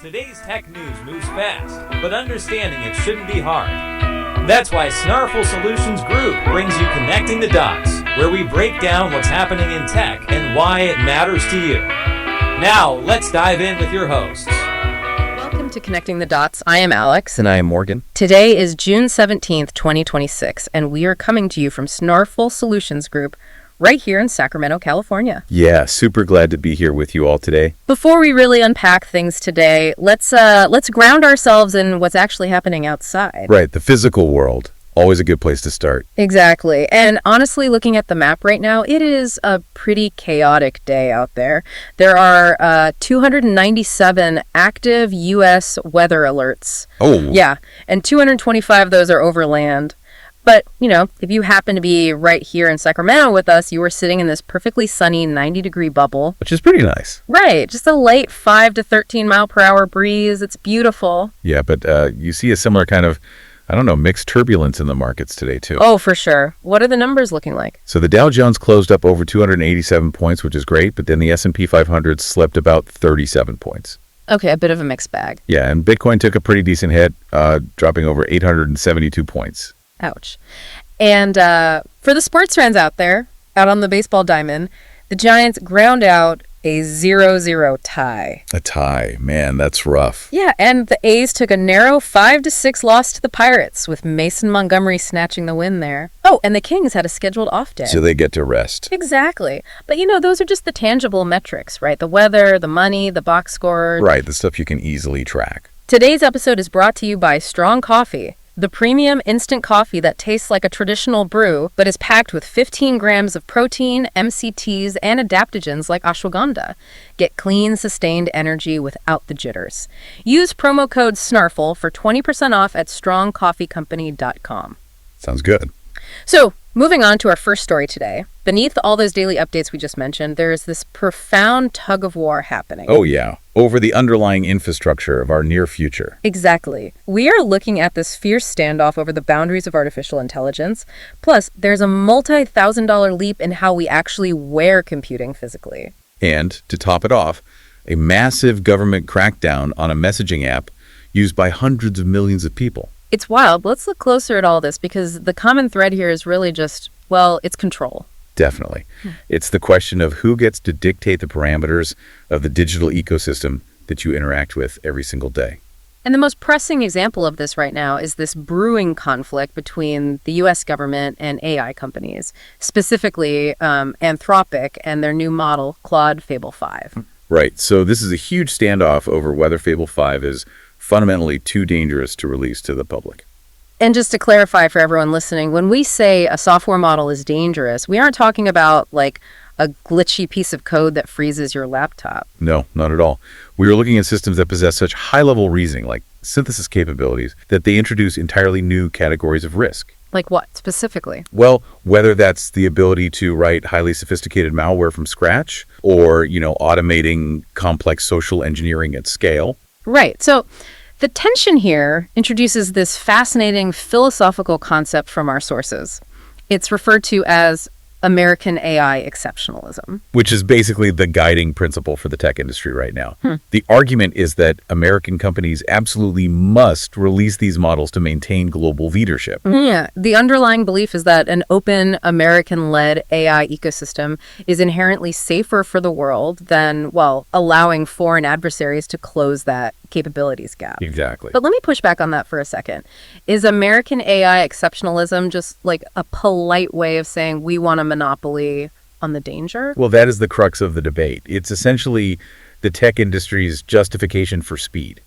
Today's tech news moves fast, but understanding it shouldn't be hard. That's why Snarful Solutions Group brings you Connecting the Dots, where we break down what's happening in tech and why it matters to you. Now, let's dive in with your hosts. Welcome to Connecting the Dots. I am Alex. And I am Morgan. Today is June 17th, 2026, and we are coming to you from Snarful Solutions Group right here in Sacramento, California. Yeah, super glad to be here with you all today. Before we really unpack things today, let's ground ourselves in what's actually happening outside. Right, the physical world. Always a good place to start. Exactly. And honestly, looking at the map right now, it is a pretty chaotic day out there. There are 297 active U.S. weather alerts. Oh. Yeah, and 225 of those are over land. But, if you happen to be right here in Sacramento with us, you are sitting in this perfectly sunny 90-degree bubble. Which is pretty nice. Right. Just a light 5 to 13 mile per hour breeze. It's beautiful. Yeah, but you see a similar kind of, mixed turbulence in the markets today, too. Oh, for sure. What are the numbers looking like? So the Dow Jones closed up over 287 points, which is great, but then the S&P 500 slipped about 37 points. Okay, a bit of a mixed bag. Yeah, and Bitcoin took a pretty decent hit, dropping over 872 points. Ouch. And for the sports fans out there, out on the baseball diamond, the Giants ground out a 0-0 tie. A tie. Man, that's rough. Yeah, and the A's took a narrow 5-6 loss to the Pirates, with Mason Montgomery snatching the win there. Oh, and the Kings had a scheduled off day. So they get to rest. Exactly. But, those are just the tangible metrics, right? The weather, the money, the box score. Right, the stuff you can easily track. Today's episode is brought to you by Strong Coffee, the premium instant coffee that tastes like a traditional brew, but is packed with 15 grams of protein, MCTs, and adaptogens like ashwagandha. Get clean, sustained energy without the jitters. Use promo code SNARFLE for 20% off at strongcoffeecompany.com. Sounds good. So, moving on to our first story today. Beneath all those daily updates we just mentioned, there is this profound tug of war happening. Oh, yeah. Over the underlying infrastructure of our near future. Exactly. We are looking at this fierce standoff over the boundaries of artificial intelligence. Plus, there's a multi-$1,000 leap in how we actually wear computing physically. And, to top it off, a massive government crackdown on a messaging app used by hundreds of millions of people. It's wild. Let's look closer at all this, because the common thread here is really just, it's control. Definitely. It's the question of who gets to dictate the parameters of the digital ecosystem that you interact with every single day. And the most pressing example of this right now is this brewing conflict between the U.S. government and AI companies, specifically Anthropic and their new model, Claude Fable 5. Right. So this is a huge standoff over whether Fable 5 is fundamentally too dangerous to release to the public. And just to clarify for everyone listening, when we say a software model is dangerous, we aren't talking about like a glitchy piece of code that freezes your laptop. No, not at all. We are looking at systems that possess such high-level reasoning, like synthesis capabilities, that they introduce entirely new categories of risk. Like what, specifically? Well, whether that's the ability to write highly sophisticated malware from scratch or, automating complex social engineering at scale. Right. So the tension here introduces this fascinating philosophical concept from our sources. It's referred to as American AI exceptionalism. Which is basically the guiding principle for the tech industry right now. The argument is that American companies absolutely must release these models to maintain global leadership. Yeah, the underlying belief is that an open, American-led AI ecosystem is inherently safer for the world than, allowing foreign adversaries to close that capabilities gap. Exactly. But let me push back on that for a second. Is American AI exceptionalism just like a polite way of saying we want a monopoly on the danger? Well, that is the crux of the debate. It's essentially the tech industry's justification for speed.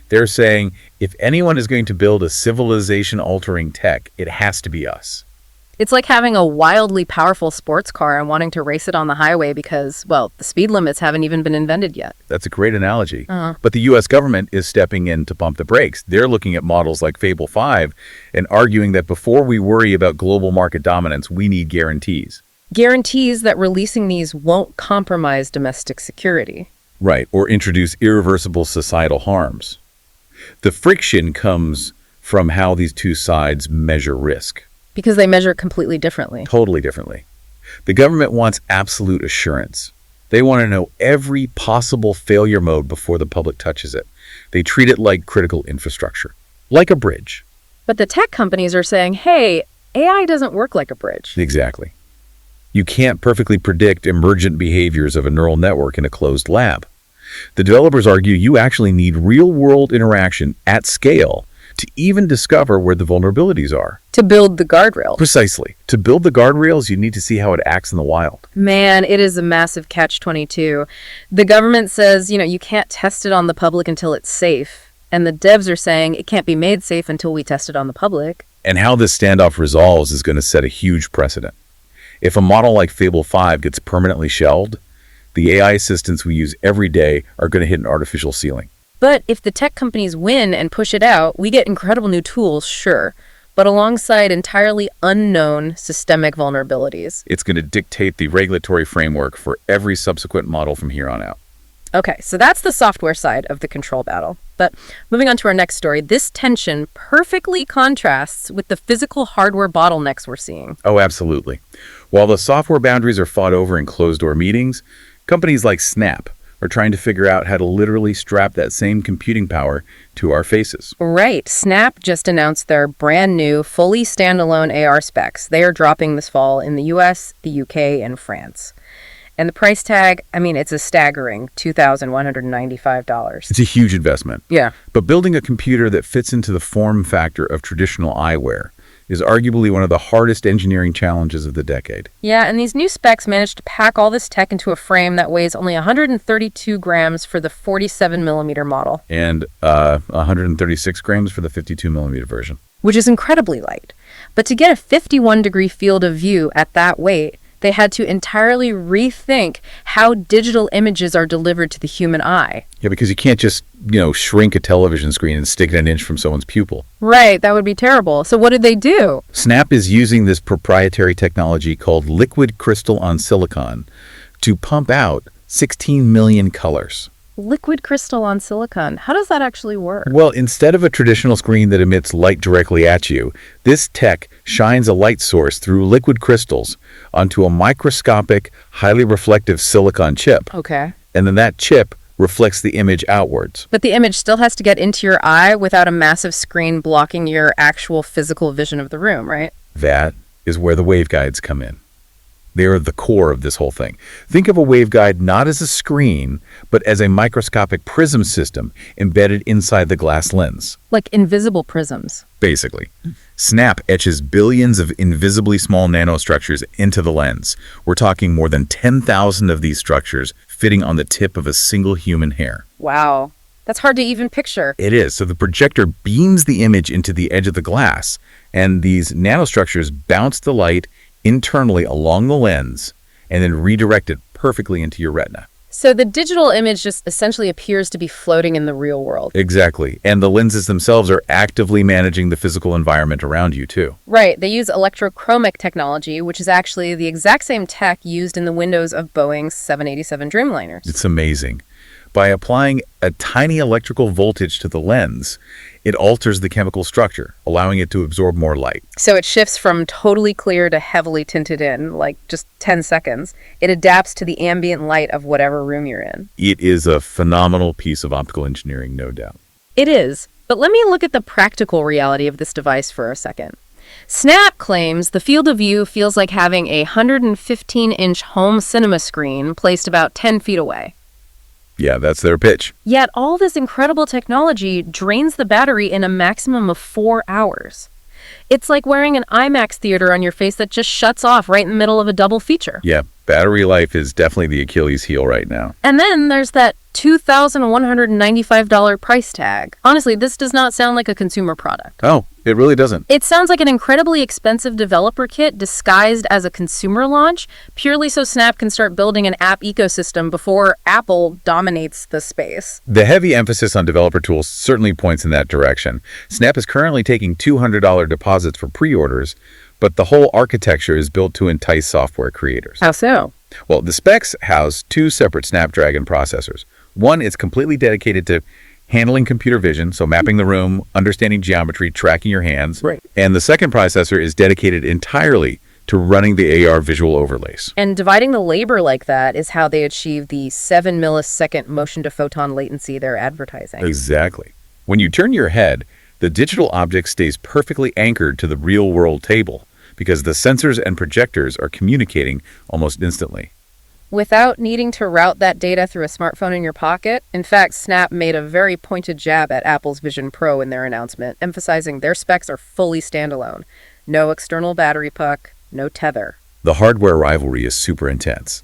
They're saying if anyone is going to build a civilization-altering tech, it has to be us. It's like having a wildly powerful sports car and wanting to race it on the highway because, the speed limits haven't even been invented yet. That's a great analogy. But the U.S. government is stepping in to pump the brakes. They're looking at models like Fable 5 and arguing that before we worry about global market dominance, we need guarantees. Guarantees that releasing these won't compromise domestic security. Right, or introduce irreversible societal harms. The friction comes from how these two sides measure risk. Because they measure completely differently. Totally differently. The government wants absolute assurance. They want to know every possible failure mode before the public touches it. They treat it like critical infrastructure, like a bridge. But the tech companies are saying, hey, AI doesn't work like a bridge. Exactly. You can't perfectly predict emergent behaviors of a neural network in a closed lab. The developers argue you actually need real-world interaction at scale to even discover where the vulnerabilities are. To build the guardrail. Precisely. To build the guardrails, you need to see how it acts in the wild. Man, it is a massive catch-22. The government says, you can't test it on the public until it's safe. And the devs are saying it can't be made safe until we test it on the public. And how this standoff resolves is going to set a huge precedent. If a model like Fable 5 gets permanently shelved, the AI assistants we use every day are going to hit an artificial ceiling. But if the tech companies win and push it out, we get incredible new tools, sure, but alongside entirely unknown systemic vulnerabilities. It's going to dictate the regulatory framework for every subsequent model from here on out. Okay, so that's the software side of the control battle. But moving on to our next story, this tension perfectly contrasts with the physical hardware bottlenecks we're seeing. Oh, absolutely. While the software boundaries are fought over in closed-door meetings, companies like Snap are trying to figure out how to literally strap that same computing power to our faces. Right. Snap just announced their brand new, fully standalone AR specs. They are dropping this fall in the US, the UK, and France. And the price tag, it's a staggering $2,195. It's a huge investment. Yeah. But building a computer that fits into the form factor of traditional eyewear is arguably one of the hardest engineering challenges of the decade. Yeah, and these new specs managed to pack all this tech into a frame that weighs only 132 grams for the 47mm model. And 136 grams for the 52mm version. Which is incredibly light. But to get a 51-degree field of view at that weight, they had to entirely rethink how digital images are delivered to the human eye. Yeah, because you can't just, shrink a television screen and stick it an inch from someone's pupil. Right, that would be terrible. So what did they do? Snap is using this proprietary technology called liquid crystal on silicon to pump out 16 million colors. Liquid crystal on silicon. How does that actually work? Well, instead of a traditional screen that emits light directly at you, this tech shines a light source through liquid crystals onto a microscopic, highly reflective silicon chip. Okay. And then that chip reflects the image outwards. But the image still has to get into your eye without a massive screen blocking your actual physical vision of the room, right? That is where the waveguides come in. They are the core of this whole thing. Think of a waveguide not as a screen, but as a microscopic prism system embedded inside the glass lens. Like invisible prisms. Basically. Snap etches billions of invisibly small nanostructures into the lens. We're talking more than 10,000 of these structures fitting on the tip of a single human hair. Wow. That's hard to even picture. It is. So the projector beams the image into the edge of the glass, and these nanostructures bounce the light internally along the lens and then redirect it perfectly into your retina. So the digital image just essentially appears to be floating in the real world. Exactly. And the lenses themselves are actively managing the physical environment around you, too. Right. They use electrochromic technology, which is actually the exact same tech used in the windows of Boeing's 787 Dreamliners. It's amazing. By applying a tiny electrical voltage to the lens, it alters the chemical structure, allowing it to absorb more light. So it shifts from totally clear to heavily tinted in, like just 10 seconds. It adapts to the ambient light of whatever room you're in. It is a phenomenal piece of optical engineering, no doubt. It is. But let me look at the practical reality of this device for a second. Snap claims the field of view feels like having a 115-inch home cinema screen placed about 10 feet away. Yeah, that's their pitch. Yet all this incredible technology drains the battery in a maximum of 4 hours. It's like wearing an IMAX theater on your face that just shuts off right in the middle of a double feature. Yeah, battery life is definitely the Achilles heel right now. And then there's that $2,195 price tag. Honestly, this does not sound like a consumer product. Oh, it really doesn't. It sounds like an incredibly expensive developer kit disguised as a consumer launch, purely so Snap can start building an app ecosystem before Apple dominates the space. The heavy emphasis on developer tools certainly points in that direction. Snap is currently taking $200 deposits for pre-orders, but the whole architecture is built to entice software creators. How so? Well, the specs house 2 separate Snapdragon processors. One is completely dedicated to handling computer vision, so mapping the room, understanding geometry, tracking your hands. Right. And the second processor is dedicated entirely to running the AR visual overlays. And dividing the labor like that is how they achieve the 7 millisecond motion to photon latency they're advertising. Exactly. When you turn your head, the digital object stays perfectly anchored to the real-world table because the sensors and projectors are communicating almost instantly. Without needing to route that data through a smartphone in your pocket. In fact, Snap made a very pointed jab at Apple's Vision Pro in their announcement, emphasizing their specs are fully standalone. No external battery puck, no tether. The hardware rivalry is super intense.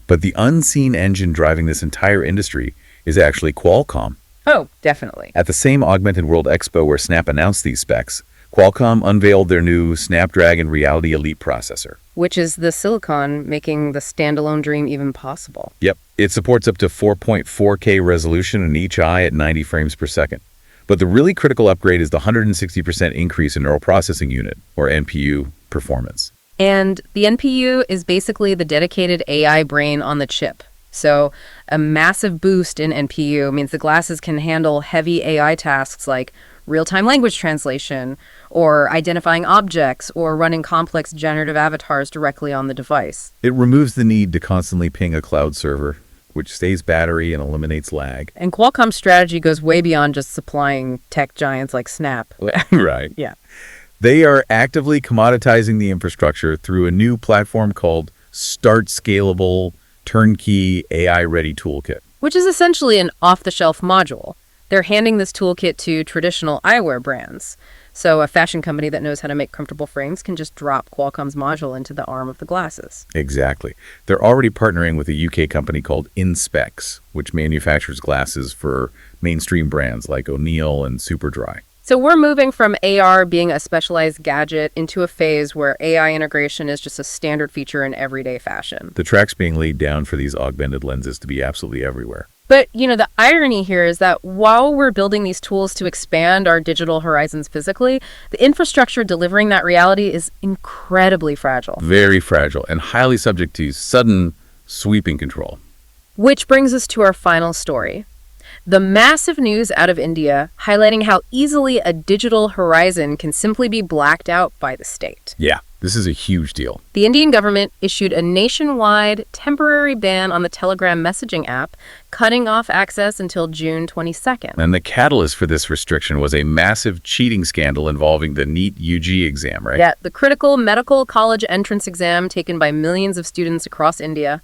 But the unseen engine driving this entire industry is actually Qualcomm. Oh, definitely. At the same Augmented World Expo where Snap announced these specs, Qualcomm unveiled their new Snapdragon Reality Elite processor. Which is the silicon making the standalone dream even possible. Yep, it supports up to 4.4K resolution in each eye at 90 frames per second. But the really critical upgrade is the 160% increase in neural processing unit, or NPU, performance. And the NPU is basically the dedicated AI brain on the chip. So a massive boost in NPU means the glasses can handle heavy AI tasks like real-time language translation, or identifying objects, or running complex generative avatars directly on the device. It removes the need to constantly ping a cloud server, which saves battery and eliminates lag. And Qualcomm's strategy goes way beyond just supplying tech giants like Snap. Right. Yeah. They are actively commoditizing the infrastructure through a new platform called Start Scalable Turnkey AI-Ready Toolkit. Which is essentially an off-the-shelf module. They're handing this toolkit to traditional eyewear brands. So a fashion company that knows how to make comfortable frames can just drop Qualcomm's module into the arm of the glasses. Exactly. They're already partnering with a UK company called Inspecs, which manufactures glasses for mainstream brands like O'Neill and Superdry. So we're moving from AR being a specialized gadget into a phase where AI integration is just a standard feature in everyday fashion. The track's being laid down for these augmented lenses to be absolutely everywhere. But, the irony here is that while we're building these tools to expand our digital horizons physically, the infrastructure delivering that reality is incredibly fragile. Very fragile and highly subject to sudden sweeping control. Which brings us to our final story. The massive news out of India highlighting how easily a digital horizon can simply be blacked out by the state. Yeah, this is a huge deal. The Indian government issued a nationwide temporary ban on the Telegram messaging app, cutting off access until June 22nd. And the catalyst for this restriction was a massive cheating scandal involving the NEET UG exam, right? Yeah, the critical medical college entrance exam taken by millions of students across India.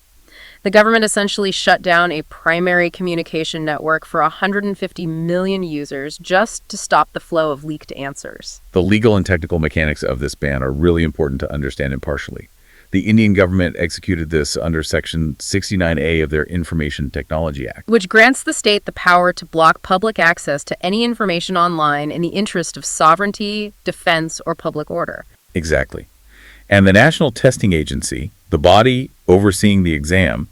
The government essentially shut down a primary communication network for 150 million users just to stop the flow of leaked answers. The legal and technical mechanics of this ban are really important to understand impartially. The Indian government executed this under Section 69A of their Information Technology Act, which grants the state the power to block public access to any information online in the interest of sovereignty, defense, or public order. Exactly. And the National Testing Agency, the body overseeing the exam,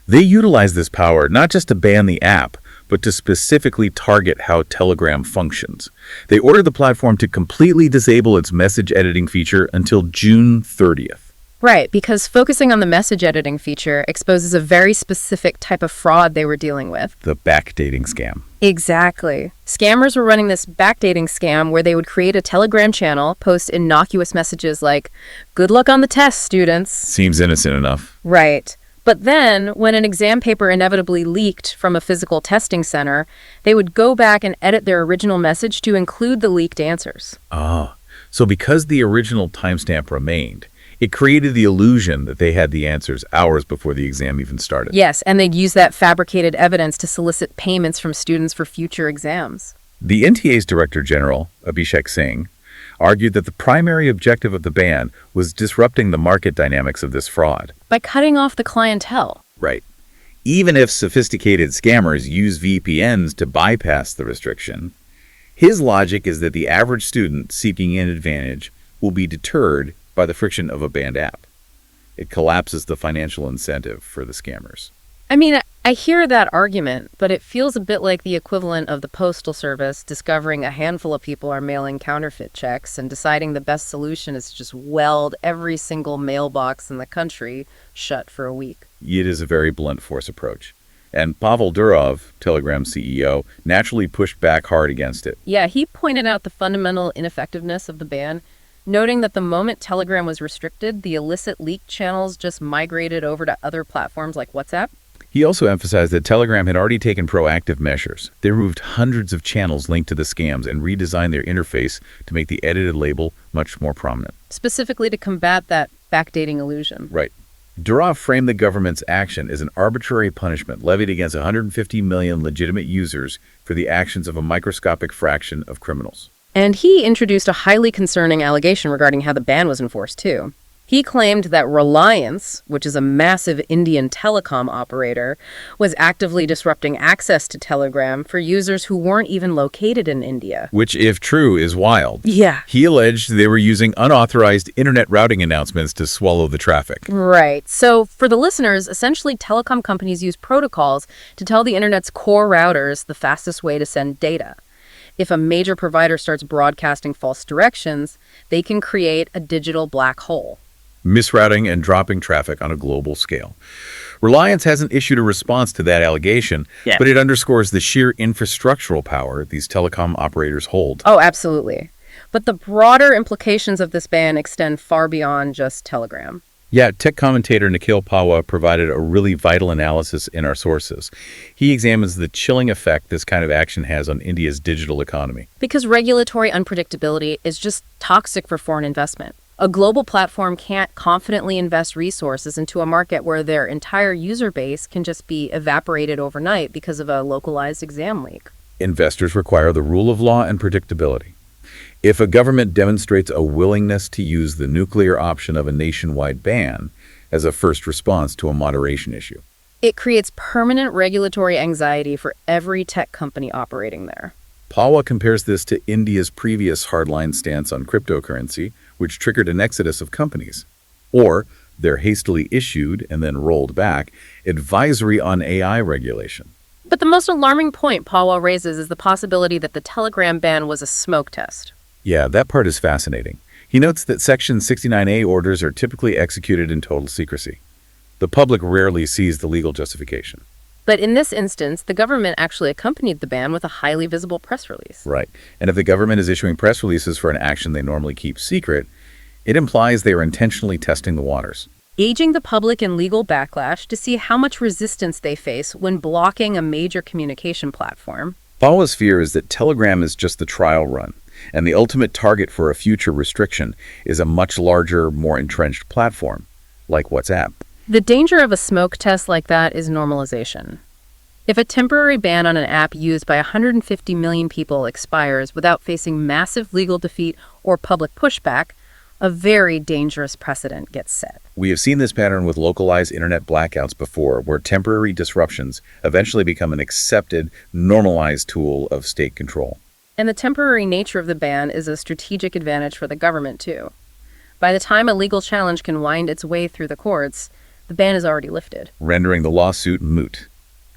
they utilize this power not just to ban the app, but to specifically target how Telegram functions. They ordered the platform to completely disable its message editing feature until June 30th. Right, because focusing on the message editing feature exposes a very specific type of fraud they were dealing with. The backdating scam. Exactly. Scammers were running this backdating scam where they would create a Telegram channel, post innocuous messages like, "Good luck on the test, students." Seems innocent enough. Right. But then, when an exam paper inevitably leaked from a physical testing center, they would go back and edit their original message to include the leaked answers. Ah, so because the original timestamp remained, it created the illusion that they had the answers hours before the exam even started. Yes, and they'd use that fabricated evidence to solicit payments from students for future exams. The NTA's Director General, Abhishek Singh, argued that the primary objective of the ban was disrupting the market dynamics of this fraud. By cutting off the clientele. Right. Even if sophisticated scammers use VPNs to bypass the restriction, his logic is that the average student seeking an advantage will be deterred by the friction of a banned app. It collapses the financial incentive for the scammers. I mean, I hear that argument, but it feels a bit like the equivalent of the Postal Service discovering a handful of people are mailing counterfeit checks and deciding the best solution is to just weld every single mailbox in the country shut for a week. It is a very blunt force approach. And Pavel Durov, Telegram CEO, naturally pushed back hard against it. Yeah, he pointed out the fundamental ineffectiveness of the ban. noting that the moment Telegram was restricted, the illicit leak channels just migrated over to other platforms like WhatsApp. He also emphasized that Telegram had already taken proactive measures. They removed hundreds of channels linked to the scams and redesigned their interface to make the edited label much more prominent. Specifically to combat that backdating illusion. Right. Durov framed the government's action as an arbitrary punishment levied against 150 million legitimate users for the actions of a microscopic fraction of criminals. And he introduced a highly concerning allegation regarding how the ban was enforced, too. He claimed that Reliance, which is a massive Indian telecom operator, was actively disrupting access to Telegram for users who weren't even located in India. Which, if true, is wild. Yeah. He alleged they were using unauthorized internet routing announcements to swallow the traffic. Right. So for the listeners, essentially telecom companies use protocols to tell the internet's core routers the fastest way to send data. If a major provider starts broadcasting false directions, they can create a digital black hole. Misrouting and dropping traffic on a global scale. Reliance hasn't issued a response to that allegation, but it underscores the sheer infrastructural power these telecom operators hold. Oh, absolutely. But the broader implications of this ban extend far beyond just Telegram. Yeah, tech commentator Nikhil Pawa provided a really vital analysis in our sources. He examines the chilling effect this kind of action has on India's digital economy. Because regulatory unpredictability is just toxic for foreign investment. A global platform can't confidently invest resources into a market where their entire user base can just be evaporated overnight because of a localized exam leak. Investors require the rule of law and predictability. If a government demonstrates a willingness to use the nuclear option of a nationwide ban as a first response to a moderation issue, it creates permanent regulatory anxiety for every tech company operating there. Pawa compares this to India's previous hardline stance on cryptocurrency, which triggered an exodus of companies, or their hastily issued and then rolled back advisory on AI regulation. But the most alarming point Pawa raises is the possibility that the Telegram ban was a smoke test. Yeah, that part is fascinating. He notes that Section 69A orders are typically executed in total secrecy. The public rarely sees the legal justification. But in this instance, the government actually accompanied the ban with a highly visible press release. Right. And if the government is issuing press releases for an action they normally keep secret, it implies they are intentionally testing the waters. Gauging the public and legal backlash to see how much resistance they face when blocking a major communication platform. Pawa's fear is that Telegram is just the trial run, and the ultimate target for a future restriction is a much larger, more entrenched platform, like WhatsApp. The danger of a smoke test like that is normalization. If a temporary ban on an app used by 150 million people expires without facing massive legal defeat or public pushback, a very dangerous precedent gets set. We have seen this pattern with localized internet blackouts before, where temporary disruptions eventually become an accepted, normalized tool of state control. And the temporary nature of the ban is a strategic advantage for the government, too. By the time a legal challenge can wind its way through the courts, the ban is already lifted, rendering the lawsuit moot.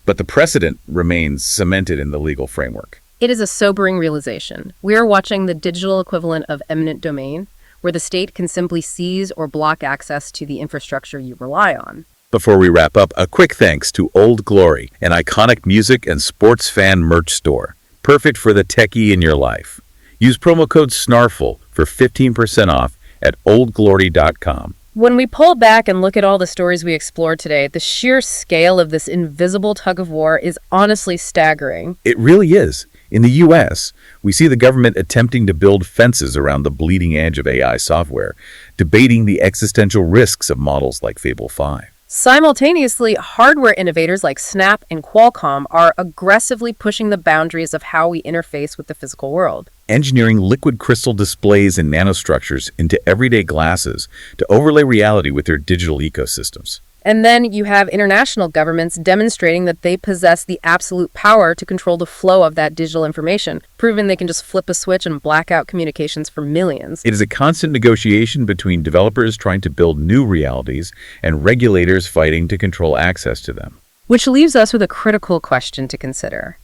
But the precedent remains cemented in the legal framework. It is a sobering realization. We are watching the digital equivalent of eminent domain, where the state can simply seize or block access to the infrastructure you rely on. Before we wrap up, a quick thanks to Old Glory, an iconic music and sports fan merch store. Perfect for the techie in your life. Use promo code SNARFUL for 15% off at oldglory.com. When we pull back and look at all the stories we explored today, the sheer scale of this invisible tug of war is honestly staggering. It really is. In the U.S., we see the government attempting to build fences around the bleeding edge of AI software, debating the existential risks of models like Fable 5. Simultaneously, hardware innovators like Snap and Qualcomm are aggressively pushing the boundaries of how we interface with the physical world. Engineering liquid crystal displays and nanostructures into everyday glasses to overlay reality with their digital ecosystems. And then you have international governments demonstrating that they possess the absolute power to control the flow of that digital information, proving they can just flip a switch and black out communications for millions. It is a constant negotiation between developers trying to build new realities and regulators fighting to control access to them. Which leaves us with a critical question to consider.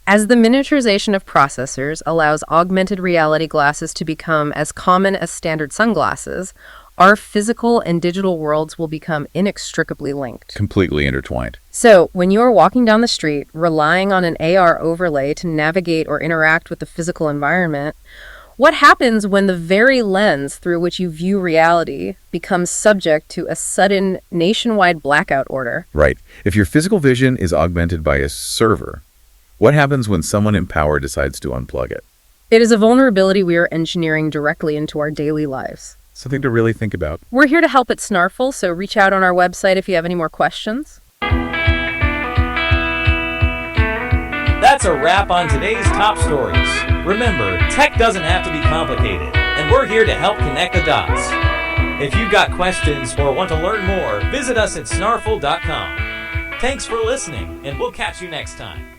As the miniaturization of processors allows augmented reality glasses to become as common as standard sunglasses, our physical and digital worlds will become inextricably linked. Completely intertwined. So, when you're walking down the street, relying on an AR overlay to navigate or interact with the physical environment, What happens when the very lens through which you view reality becomes subject to a sudden nationwide blackout order? Right. If your physical vision is augmented by a server, what happens when someone in power decides to unplug it? It is a vulnerability we are engineering directly into our daily lives. Something to really think about. We're here to help at Snarful, so reach out on our website if you have any more questions. That's a wrap on today's top stories. Remember, tech doesn't have to be complicated, and we're here to help connect the dots. If you've got questions or want to learn more, visit us at snarful.com. Thanks for listening, and we'll catch you next time.